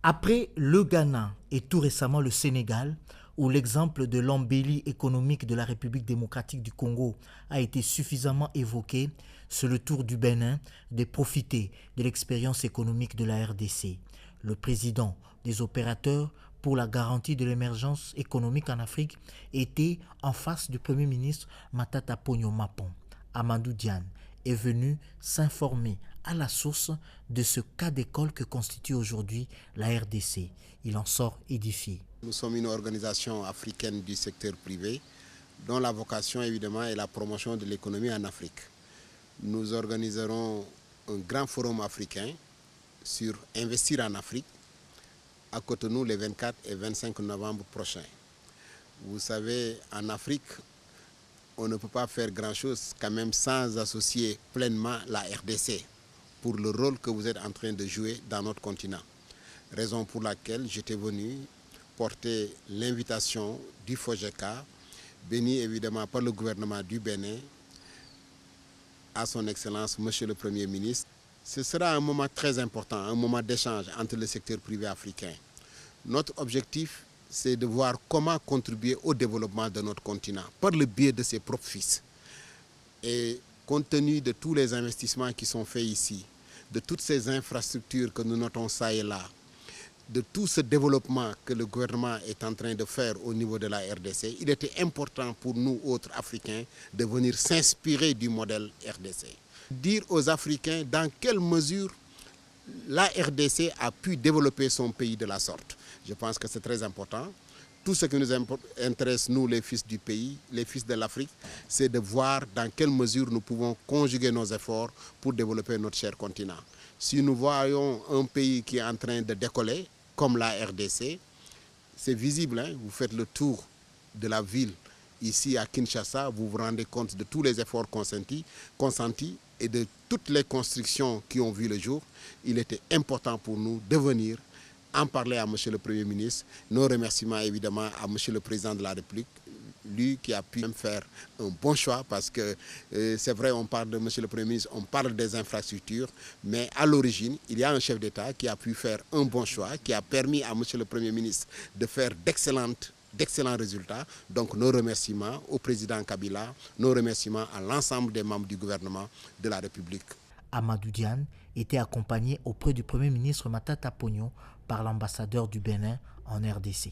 Après le Ghana et tout récemment le Sénégal, où l'exemple de l'embellie économique de la République démocratique du Congo a été suffisamment évoqué, c'est le tour du Bénin de profiter de l'expérience économique de la RDC. Le président des opérateurs pour la garantie de l'émergence économique en Afrique était en face du Premier ministre Matata Ponyo Mapon. Amadou Diane est venu s'informer à la source de ce cas d'école que constitue aujourd'hui la RDC. Il en sort édifié. Nous sommes une organisation africaine du secteur privé dont la vocation évidemment est la promotion de l'économie en Afrique. Nous organiserons un grand forum africain sur investir en Afrique à Cotonou les 24 et 25 novembre prochains. Vous savez, en Afrique, on ne peut pas faire grand-chose quand même sans associer pleinement la RDC pour le rôle que vous êtes en train de jouer dans notre continent. Raison pour laquelle j'étais venu porter l'invitation du FOGECA, béni évidemment par le gouvernement du Bénin, à son Excellence, Monsieur le Premier ministre. Ce sera un moment très important, un moment d'échange entre le secteur privé africain. Notre objectif, c'est de voir comment contribuer au développement de notre continent par le biais de ses propres fils. Et compte tenu de tous les investissements qui sont faits ici, de toutes ces infrastructures que nous notons ça et là, de tout ce développement que le gouvernement est en train de faire au niveau de la RDC, il était important pour nous autres Africains de venir s'inspirer du modèle RDC. Dire aux Africains dans quelle mesure la RDC a pu développer son pays de la sorte. Je pense que c'est très important. Tout ce qui nous intéresse, nous les fils du pays, les fils de l'Afrique, c'est de voir dans quelle mesure nous pouvons conjuguer nos efforts pour développer notre cher continent. Si nous voyons un pays qui est en train de décoller, comme la RDC, c'est visible, hein? Vous faites le tour de la ville ici à Kinshasa, vous vous rendez compte de tous les efforts consentis et de toutes les constructions qui ont vu le jour. Il était important pour nous de venir en parler à M. le Premier ministre. Nos remerciements évidemment à M. le Président de la République, lui qui a pu même faire un bon choix parce que c'est vrai, on parle de M. le Premier ministre, on parle des infrastructures, mais à l'origine, il y a un chef d'État qui a pu faire un bon choix, qui a permis à M. le Premier ministre de faire d'excellents résultats. Donc nos remerciements au président Kabila, nos remerciements à l'ensemble des membres du gouvernement de la République. Amadou Diane était accompagné auprès du Premier ministre Matata Ponyo par l'ambassadeur du Bénin en RDC.